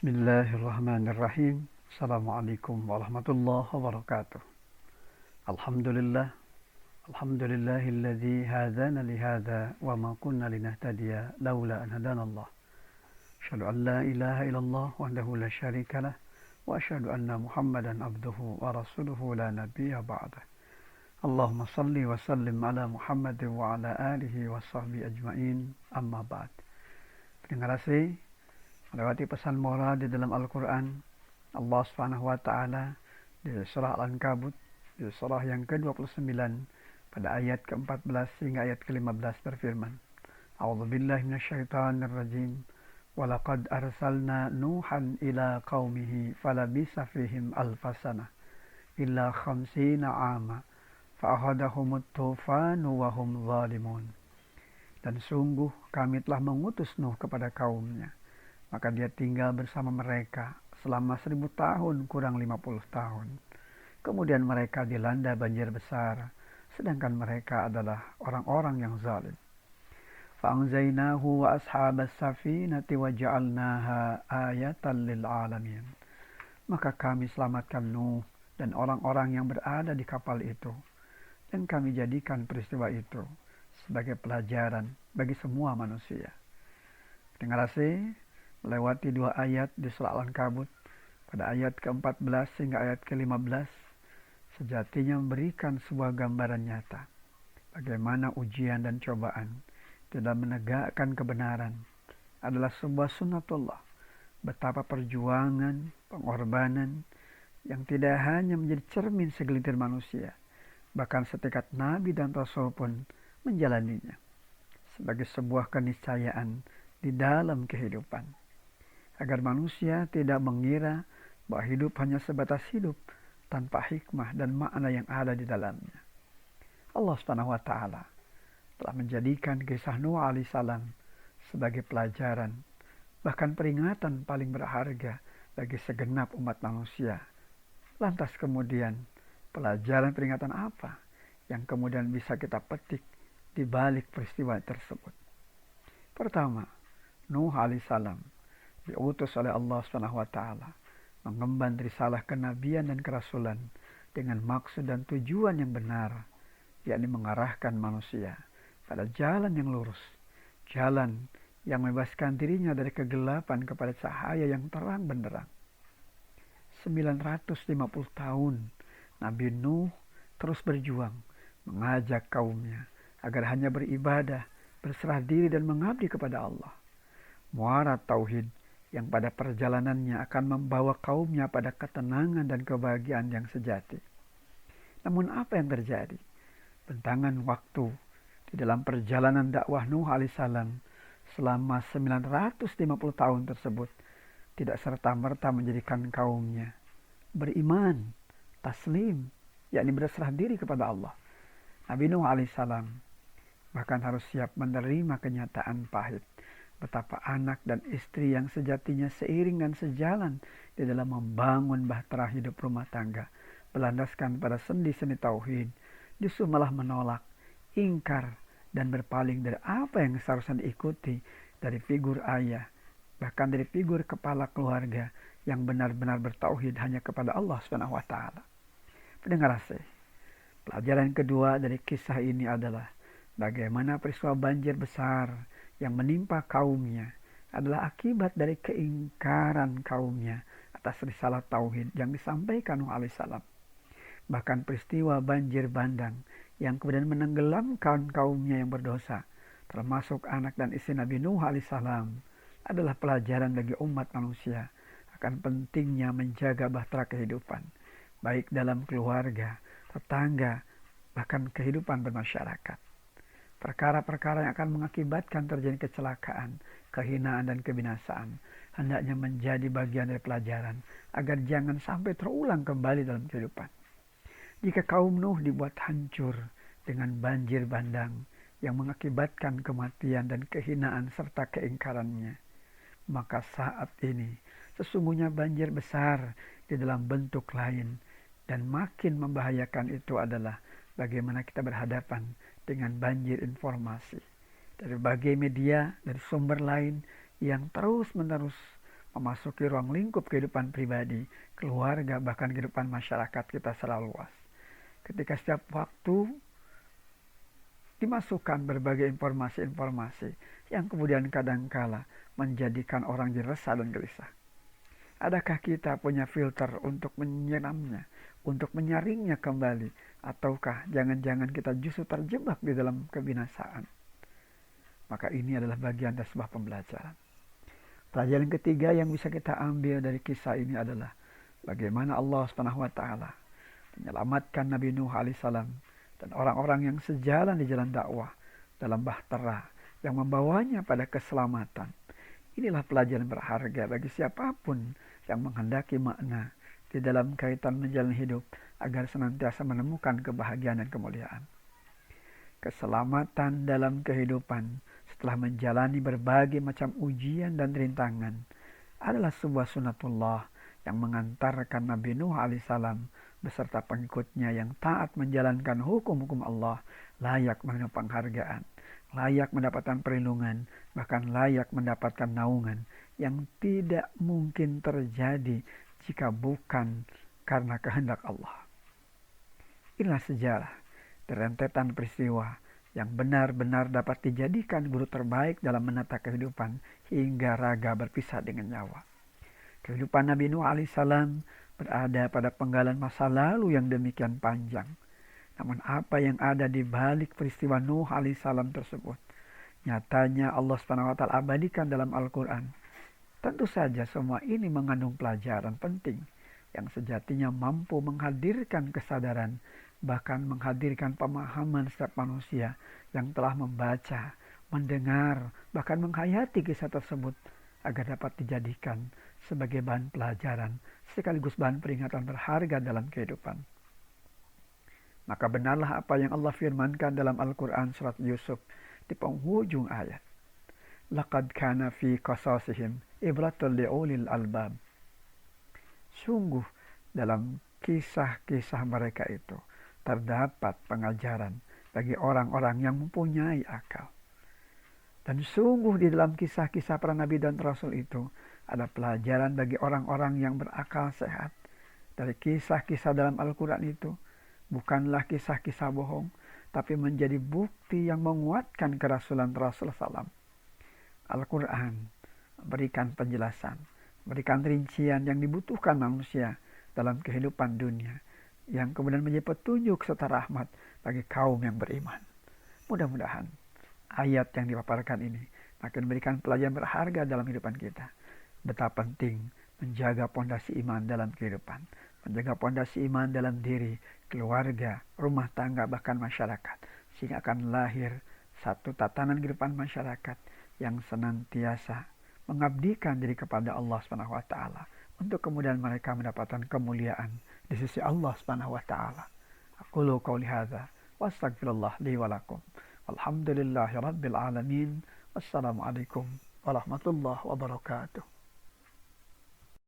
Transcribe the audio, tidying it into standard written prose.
Bismillahirrahmanirrahim. Assalamualaikum warahmatullahi wabarakatuh. Alhamdulillah. Alhamdulillahilladzi hadana lihadza wa ma kunna linahtadiya laula an hadanallah. Asyhadu an la ilaha illallah wahdahu la syarikalah wa asyhadu anna Muhammadan abduhu wa rasuluhu la nabiyya ba'dah. Allahumma salli wa sallim ala Muhammad wa ala alihi wa sahbihi ajma'in. Amma ba'd. Terima kasih. Melewati pesan moral di dalam Al-Quran, Allah Subhanahu wa Ta'ala di surah Al-Ankabut, di surah yang ke-29 pada ayat ke-14 hingga ayat ke-15 berfirman, A'udzubillahi minasyaitonirrajim, walaqad arsalna Nuhan ila qaumihi falabisa fihim alfasana illa khamsina ama fa'akhadahumut tufanu wa hum zalimun. Dan sungguh kami telah mengutus Nuh kepada kaumnya, maka dia tinggal bersama mereka selama 1000 tahun kurang 50 tahun. Kemudian mereka dilanda banjir besar, sedangkan mereka adalah orang-orang yang zalim. Fa'anzainahu wa ashabas safinati wa ja'alnaha ayatan lil alamin. Maka kami selamatkan Nuh dan orang-orang yang berada di kapal itu, dan kami jadikan peristiwa itu sebagai pelajaran bagi semua manusia. Terima kasih. Melewati 2 ayat di surah Al-Ankabut pada ayat ke-14 hingga ayat ke-15 sejatinya memberikan sebuah gambaran nyata bagaimana ujian dan cobaan dalam menegakkan kebenaran adalah sebuah sunnatullah, betapa perjuangan, pengorbanan yang tidak hanya menjadi cermin segelintir manusia, bahkan setingkat nabi dan rasul pun menjalaninya sebagai sebuah keniscayaan di dalam kehidupan, agar manusia tidak mengira bahwa hidup hanya sebatas hidup tanpa hikmah dan makna yang ada di dalamnya. Allah Subhanahu wa Ta'ala telah menjadikan kisah Nuh alaihissalam sebagai pelajaran, bahkan peringatan paling berharga bagi segenap umat manusia. Lantas kemudian, pelajaran peringatan apa yang kemudian bisa kita petik di balik peristiwa tersebut? Pertama, Nuh alaihissalam diutus oleh Allah Subhanahu wa Ta'ala mengemban risalah kenabian dan kerasulan dengan maksud dan tujuan yang benar, yakni mengarahkan manusia pada jalan yang lurus, jalan yang membebaskan dirinya dari kegelapan kepada cahaya yang terang benderang. 950 tahun Nabi Nuh terus berjuang mengajak kaumnya agar hanya beribadah, berserah diri dan mengabdi kepada Allah. Muara tauhid yang pada perjalanannya akan membawa kaumnya pada ketenangan dan kebahagiaan yang sejati. Namun apa yang terjadi? Bentangan waktu di dalam perjalanan dakwah Nuh alaihissalam selama 950 tahun tersebut tidak serta-merta menjadikan kaumnya beriman, taslim, yakni berserah diri kepada Allah. Nabi Nuh alaihissalam bahkan harus siap menerima kenyataan pahit, betapa anak dan istri yang sejatinya seiring dan sejalan di dalam membangun bahtera hidup rumah tangga berlandaskan pada sendi-sendi tauhid justru malah menolak, ingkar, dan berpaling dari apa yang seharusnya diikuti dari figur ayah, bahkan dari figur kepala keluarga yang benar-benar bertauhid hanya kepada Allah Subhanahu wa Ta'ala. Pendengar asih, pelajaran kedua dari kisah ini adalah bagaimana peristiwa banjir besar yang menimpa kaumnya adalah akibat dari keingkaran kaumnya atas risalah tauhid yang disampaikan Nuh alaihissalam. Bahkan peristiwa banjir bandang yang kemudian menenggelamkan kaumnya yang berdosa, termasuk anak dan istri Nabi Nuh alaihissalam, adalah pelajaran bagi umat manusia akan pentingnya menjaga bahtera kehidupan, baik dalam keluarga, tetangga, bahkan kehidupan bermasyarakat. Perkara-perkara yang akan mengakibatkan terjadi kecelakaan, kehinaan, dan kebinasaan hendaknya menjadi bagian dari pelajaran agar jangan sampai terulang kembali dalam kehidupan. Jika kaum Nuh dibuat hancur dengan banjir bandang yang mengakibatkan kematian dan kehinaan serta keingkarannya, maka saat ini sesungguhnya banjir besar di dalam bentuk lain dan makin membahayakan itu adalah bagaimana kita berhadapan dengan banjir informasi dari berbagai media, dari sumber lain yang terus-menerus memasuki ruang lingkup kehidupan pribadi, keluarga, bahkan kehidupan masyarakat kita secara luas. Ketika setiap waktu dimasukkan berbagai informasi-informasi yang kemudian kadangkala menjadikan orang jadi resah dan gelisah. Adakah kita punya filter untuk menyiramnya, untuk menyaringnya kembali, ataukah jangan-jangan kita justru terjebak di dalam kebinasaan? Maka ini adalah bagian dari sebuah pembelajaran. Pelajaran ketiga yang bisa kita ambil dari kisah ini adalah bagaimana Allah SWT menyelamatkan Nabi Nuh alaihissalam dan orang-orang yang sejalan di jalan dakwah dalam bahtera yang membawanya pada keselamatan. Inilah pelajaran berharga bagi siapapun yang menghendaki makna di dalam kaitan menjalani hidup agar senantiasa menemukan kebahagiaan dan kemuliaan. Keselamatan dalam kehidupan setelah menjalani berbagai macam ujian dan rintangan adalah sebuah sunatullah yang mengantarkan Nabi Nuh alaihissalam beserta pengikutnya yang taat menjalankan hukum-hukum Allah layak menerima penghargaan, layak mendapatkan perlindungan, bahkan layak mendapatkan naungan yang tidak mungkin terjadi jika bukan karena kehendak Allah. Inilah sejarah rentetan peristiwa yang benar-benar dapat dijadikan guru terbaik dalam menata kehidupan hingga raga berpisah dengan nyawa. Kehidupan Nabi Nuh alaihissalam berada pada penggalan masa lalu yang demikian panjang. Namun apa yang ada di balik peristiwa Nuh alaihissalam tersebut, nyatanya Allah SWT abadikan dalam Al-Quran. Tentu saja semua ini mengandung pelajaran penting yang sejatinya mampu menghadirkan kesadaran, bahkan menghadirkan pemahaman setiap manusia yang telah membaca, mendengar, bahkan menghayati kisah tersebut agar dapat dijadikan sebagai bahan pelajaran sekaligus bahan peringatan berharga dalam kehidupan. Maka benarlah apa yang Allah firmankan dalam Al-Quran surat Yusuf di penghujung ayat. Laqad kana fi qasasihim ibratun li'ulil albab. Sungguh dalam kisah-kisah mereka itu terdapat pengajaran bagi orang-orang yang mempunyai akal. Dan sungguh di dalam kisah-kisah para nabi dan rasul itu ada pelajaran bagi orang-orang yang berakal sehat. Dari kisah-kisah dalam Al-Quran itu bukanlah kisah-kisah bohong, tapi menjadi bukti yang menguatkan kerasulan Rasul SAW. Al-Quran memberikan penjelasan, memberikan rincian yang dibutuhkan manusia dalam kehidupan dunia, yang kemudian menjadi petunjuk serta rahmat bagi kaum yang beriman. Mudah-mudahan ayat yang dipaparkan ini makin memberikan pelajaran berharga dalam kehidupan kita. Betapa penting menjaga pondasi iman dalam kehidupan, menjaga pondasi iman dalam diri, keluarga, rumah tangga, bahkan masyarakat, sehingga akan lahir satu tatanan kehidupan masyarakat yang senantiasa mengabdikan diri kepada Allah SWT untuk kemudian mereka mendapatkan kemuliaan di sisi Allah SWT. Aqulu qauli hadza wa astaghfirullah li wa lakum. Alhamdulillahirabbil alamin. Wassalamualaikum warahmatullahi wabarakatuh.